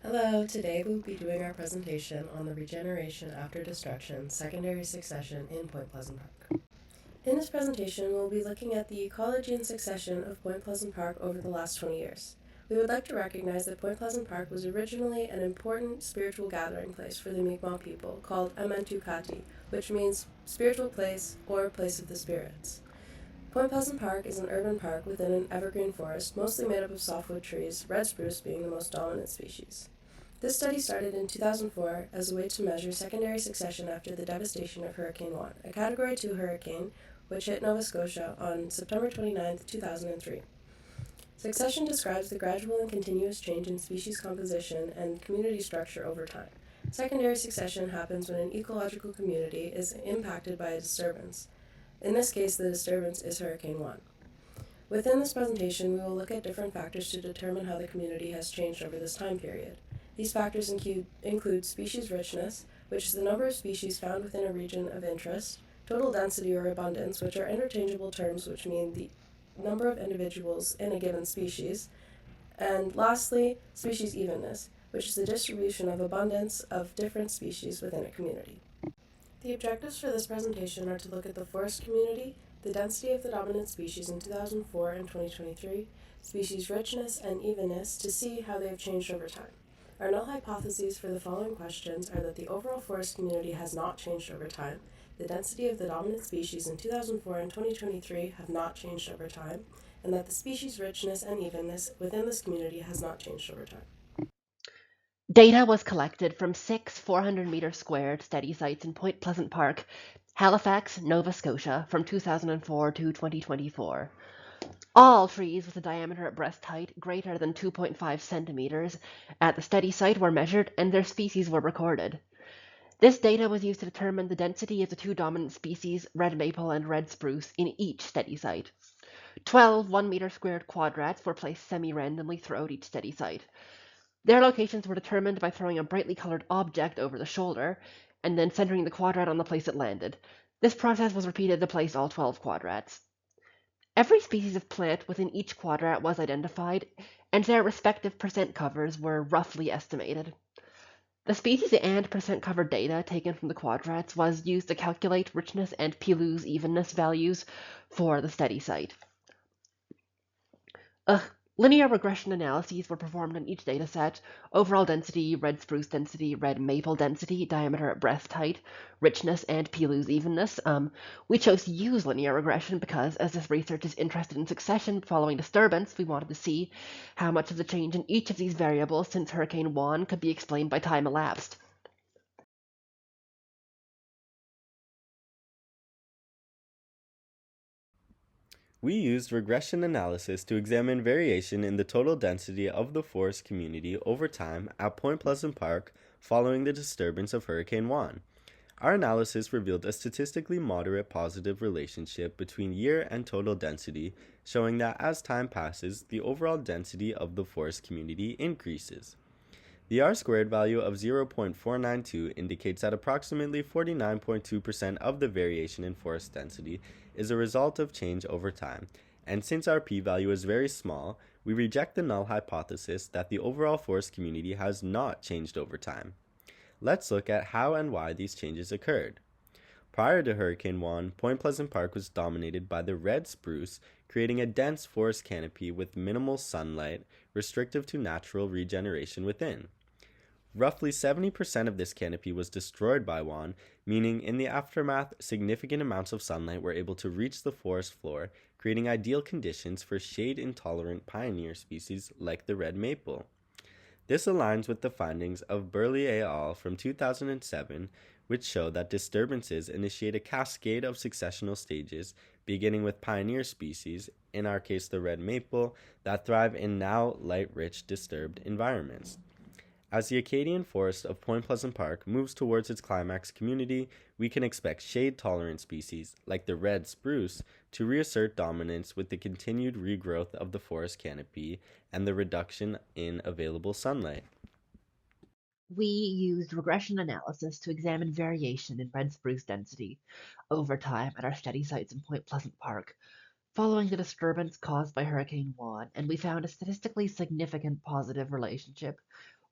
Hello, today we'll be doing our presentation on the regeneration after destruction, secondary succession in Point Pleasant Park. In this presentation, we'll be looking at the ecology and succession of Point Pleasant Park over the last 20 years. We would like to recognize that Point Pleasant Park was originally an important spiritual gathering place for the Mi'kmaq people called Amantukati, which means spiritual place or place of the spirits. Point Pleasant Park is an urban park within an evergreen forest, mostly made up of softwood trees, red spruce being the most dominant species. This study started in 2004 as a way to measure secondary succession after the devastation of Hurricane Juan, a Category 2 hurricane which hit Nova Scotia on September 29, 2003. Succession describes the gradual and continuous change in species composition and community structure over time. Secondary succession happens when an ecological community is impacted by a disturbance. In this case, the disturbance is Hurricane Juan. Within this presentation, we will look at different factors to determine how the community has changed over this time period. These factors include species richness, which is the number of species found within a region of interest, total density or abundance, which are interchangeable terms which mean the number of individuals in a given species, and lastly, species evenness, which is the distribution of abundance of different species within a community. The objectives for this presentation are to look at the forest community, the density of the dominant species in 2004 and 2023, species richness and evenness to see how they have changed over time. Our null hypotheses for the following questions are that the overall forest community has not changed over time, the density of the dominant species in 2004 and 2023 have not changed over time, and that the species richness and evenness within this community has not changed over time. Data was collected from 6 400-meter squared study sites in Point Pleasant Park, Halifax, Nova Scotia, from 2004 to 2024. All trees with a diameter at breast height greater than 2.5 centimeters at the study site were measured and their species were recorded. This data was used to determine the density of the two dominant species, red maple and red spruce, in each study site. 12 1-meter squared quadrats were placed semi-randomly throughout each study site. Their locations were determined by throwing a brightly colored object over the shoulder and then centering the quadrat on the place it landed. This process was repeated to place all 12 quadrats. Every species of plant within each quadrat was identified, and their respective percent covers were roughly estimated. The species and percent covered data taken from the quadrats was used to calculate richness and Pelou's evenness values for the study site. Linear regression analyses were performed on each dataset: overall density, red spruce density, red maple density, diameter at breast height, richness, and Pelou's evenness. We chose to use linear regression because, as this research is interested in succession following disturbance, we wanted to see how much of the change in each of these variables since Hurricane Juan could be explained by time elapsed. We used regression analysis to examine variation in the total density of the forest community over time at Point Pleasant Park following the disturbance of Hurricane Juan. Our analysis revealed a statistically moderate positive relationship between year and total density, showing that as time passes, the overall density of the forest community increases. The R-squared value of 0.492 indicates that approximately 49.2% of the variation in forest density is a result of change over time, and since our p-value is very small, we reject the null hypothesis that the overall forest community has not changed over time. Let's look at how and why these changes occurred. Prior to Hurricane Juan, Point Pleasant Park was dominated by the red spruce, creating a dense forest canopy with minimal sunlight, restrictive to natural regeneration within. Roughly 70% of this canopy was destroyed by Juan, meaning in the aftermath, significant amounts of sunlight were able to reach the forest floor, creating ideal conditions for shade-intolerant pioneer species like the red maple. This aligns with the findings of Burley et al. From 2007, which show that disturbances initiate a cascade of successional stages, beginning with pioneer species, in our case the red maple, that thrive in now light-rich disturbed environments. As the Acadian forest of Point Pleasant Park moves towards its climax community, we can expect shade-tolerant species, like the red spruce, to reassert dominance with the continued regrowth of the forest canopy and the reduction in available sunlight. We used regression analysis to examine variation in red spruce density over time at our study sites in Point Pleasant Park following the disturbance caused by Hurricane Juan, and we found a statistically significant positive relationship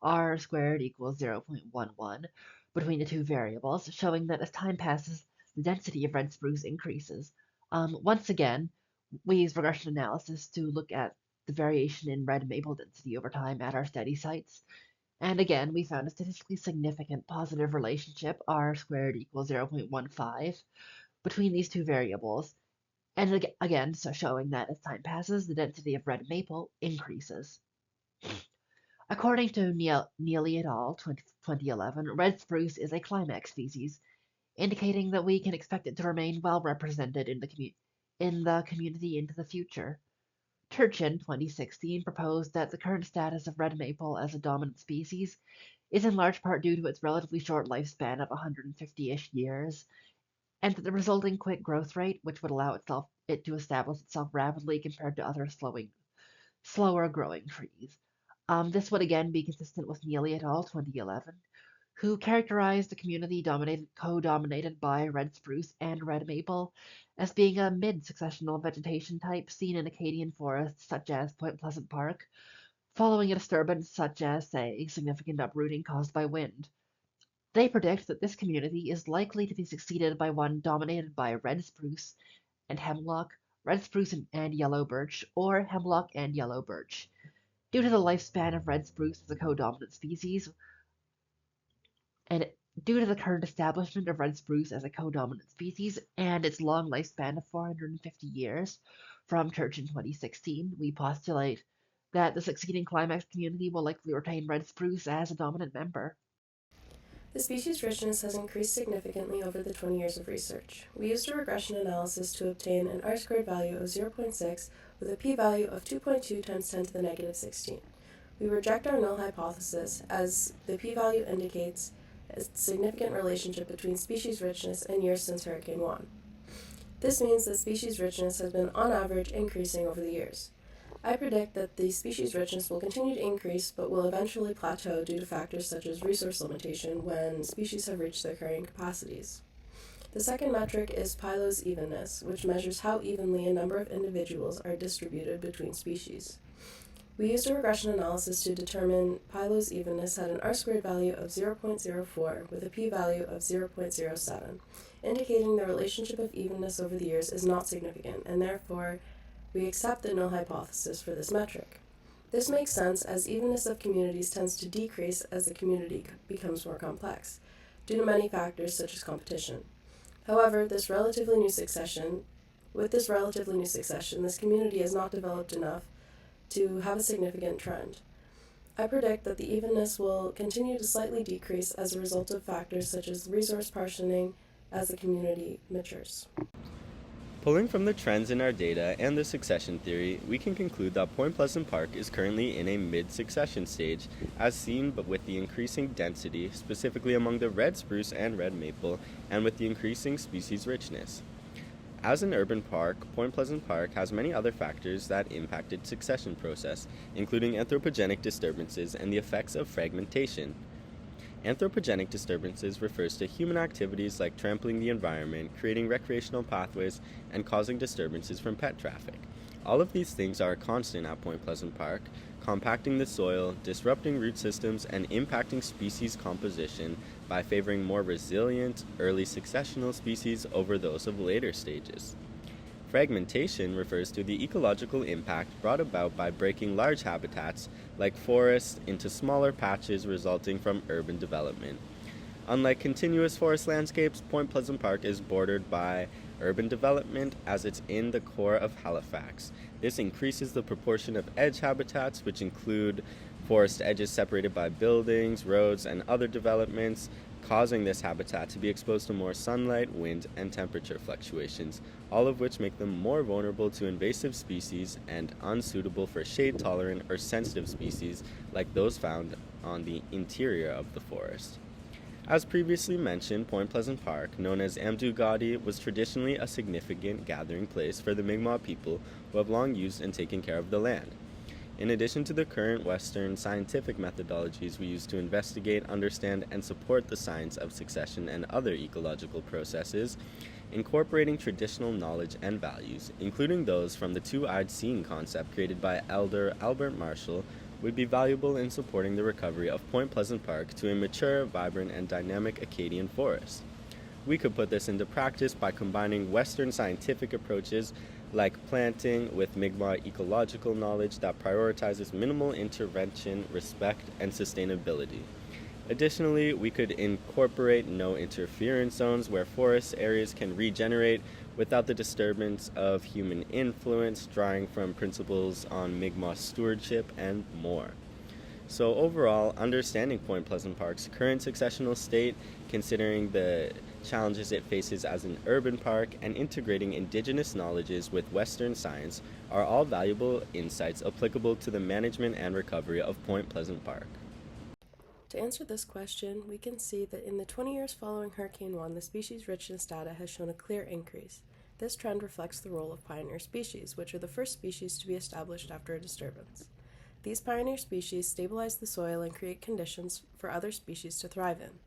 r squared equals 0.11 between the two variables, showing that as time passes, the density of red spruce increases. Once again, we use regression analysis to look at the variation in red maple density over time at our study sites. And again, we found a statistically significant positive relationship, r squared equals 0.15, between these two variables. And again, so showing that as time passes, the density of red maple increases. According to Neely et al. 2011, red spruce is a climax species, indicating that we can expect it to remain well represented in the community into the future. Turchin, 2016, proposed that the current status of red maple as a dominant species is in large part due to its relatively short lifespan of 150-ish years, and that the resulting quick growth rate, which would allow it to establish itself rapidly compared to other slower growing trees. This would again be consistent with Neely et al. 2011, who characterized the community co-dominated by red spruce and red maple as being a mid-successional vegetation type seen in Acadian forests such as Point Pleasant Park, following a disturbance such as, say, significant uprooting caused by wind. They predict that this community is likely to be succeeded by one dominated by red spruce and hemlock, red spruce and yellow birch, or hemlock and yellow birch. Due to the lifespan of red spruce as a co-dominant species, and due to the current establishment of red spruce as a co-dominant species and its long lifespan of 450 years from Church in 2016, we postulate that the succeeding climax community will likely retain red spruce as a dominant member. The species richness has increased significantly over the 20 years of research. We used a regression analysis to obtain an r-squared value of 0.6 with a p-value of 2.2 times 10 to the negative 16. We reject our null hypothesis as the p-value indicates a significant relationship between species richness and years since Hurricane Juan. This means that species richness has been on average increasing over the years. I predict that the species richness will continue to increase but will eventually plateau due to factors such as resource limitation when species have reached their carrying capacities. The second metric is Pylo's evenness, which measures how evenly a number of individuals are distributed between species. We used a regression analysis to determine Pylo's evenness had an r-squared value of 0.04 with a p-value of 0.07, indicating the relationship of evenness over the years is not significant, and therefore we accept the null hypothesis for this metric. This makes sense as evenness of communities tends to decrease as the community becomes more complex, due to many factors such as competition. However, with this relatively new succession, this community has not developed enough to have a significant trend. I predict that the evenness will continue to slightly decrease as a result of factors such as resource partitioning as the community matures. Pulling from the trends in our data and the succession theory, we can conclude that Point Pleasant Park is currently in a mid-succession stage, as seen but with the increasing density, specifically among the red spruce and red maple, and with the increasing species richness. As an urban park, Point Pleasant Park has many other factors that impact its succession process, including anthropogenic disturbances and the effects of fragmentation. Anthropogenic disturbances refers to human activities like trampling the environment, creating recreational pathways, and causing disturbances from pet traffic. All of these things are a constant at Point Pleasant Park, compacting the soil, disrupting root systems, and impacting species composition by favoring more resilient, early successional species over those of later stages. Fragmentation refers to the ecological impact brought about by breaking large habitats, like forests, into smaller patches resulting from urban development. Unlike continuous forest landscapes, Point Pleasant Park is bordered by urban development as it's in the core of Halifax. This increases the proportion of edge habitats, which include forest edges separated by buildings, roads, and other developments, causing this habitat to be exposed to more sunlight, wind, and temperature fluctuations, all of which make them more vulnerable to invasive species and unsuitable for shade-tolerant or sensitive species like those found on the interior of the forest. As previously mentioned, Point Pleasant Park, known as Amdugadi, was traditionally a significant gathering place for the Mi'kmaq people who have long used and taken care of the land. In addition to the current Western scientific methodologies we use to investigate, understand, and support the science of succession and other ecological processes, incorporating traditional knowledge and values, including those from the two-eyed seeing concept created by Elder Albert Marshall, would be valuable in supporting the recovery of Point Pleasant Park to a mature, vibrant, and dynamic Acadian forest. We could put this into practice by combining Western scientific approaches like planting with Mi'kmaq ecological knowledge that prioritizes minimal intervention, respect, and sustainability. Additionally, we could incorporate no interference zones where forest areas can regenerate without the disturbance of human influence, drawing from principles on Mi'kmaq stewardship and more. So overall, understanding Point Pleasant Park's current successional state, considering the challenges it faces as an urban park, and integrating indigenous knowledges with Western science are all valuable insights applicable to the management and recovery of Point Pleasant Park. To answer this question, we can see that in the 20 years following Hurricane Juan, the species richness data has shown a clear increase. This trend reflects the role of pioneer species, which are the first species to be established after a disturbance. These pioneer species stabilize the soil and create conditions for other species to thrive in.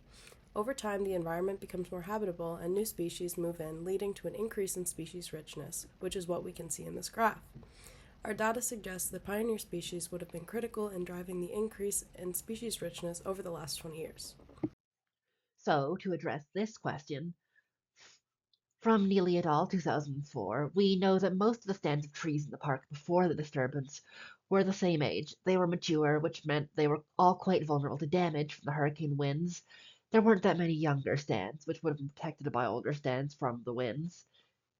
Over time, the environment becomes more habitable and new species move in, leading to an increase in species richness, which is what we can see in this graph. Our data suggests that pioneer species would have been critical in driving the increase in species richness over the last 20 years. So, to address this question, from Neely et al. 2004, we know that most of the stands of trees in the park before the disturbance were the same age. They were mature, which meant they were all quite vulnerable to damage from the hurricane winds. There weren't that many younger stands, which would have been protected by older stands from the winds.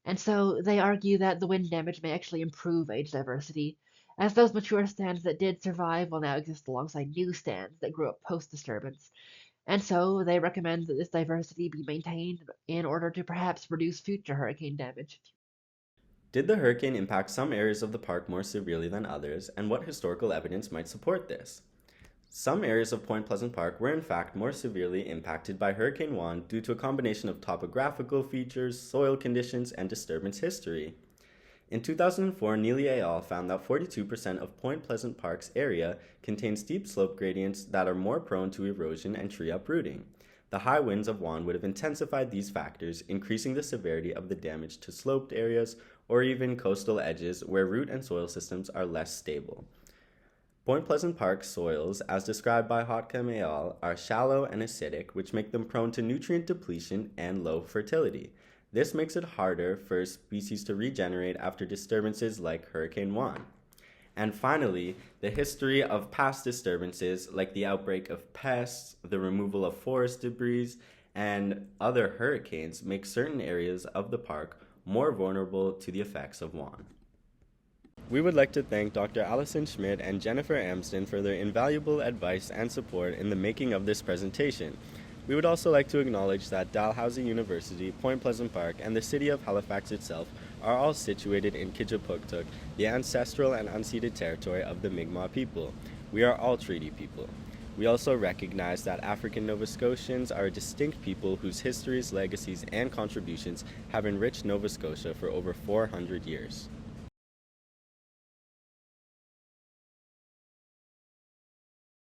And so they argue that the wind damage may actually improve age diversity, as those mature stands that did survive will now exist alongside new stands that grew up post disturbance. And so they recommend that this diversity be maintained in order to perhaps reduce future hurricane damage. Did the hurricane impact some areas of the park more severely than others, and what historical evidence might support this? Some areas of Point Pleasant Park were in fact more severely impacted by Hurricane Juan due to a combination of topographical features, soil conditions, and disturbance history. In 2004, Neely et al. Found that 42% of Point Pleasant Park's area contains steep slope gradients that are more prone to erosion and tree uprooting. The high winds of Juan would have intensified these factors, increasing the severity of the damage to sloped areas or even coastal edges where root and soil systems are less stable. Point Pleasant Park soils, as described by Hotcom et al., are shallow and acidic, which make them prone to nutrient depletion and low fertility. This makes it harder for species to regenerate after disturbances like Hurricane Juan. And finally, the history of past disturbances like the outbreak of pests, the removal of forest debris, and other hurricanes make certain areas of the park more vulnerable to the effects of Juan. We would like to thank Dr. Allison Schmidt and Jennifer Amsden for their invaluable advice and support in the making of this presentation. We would also like to acknowledge that Dalhousie University, Point Pleasant Park, and the city of Halifax itself are all situated in Kijapuktuk, the ancestral and unceded territory of the Mi'kmaq people. We are all treaty people. We also recognize that African Nova Scotians are a distinct people whose histories, legacies, and contributions have enriched Nova Scotia for over 400 years.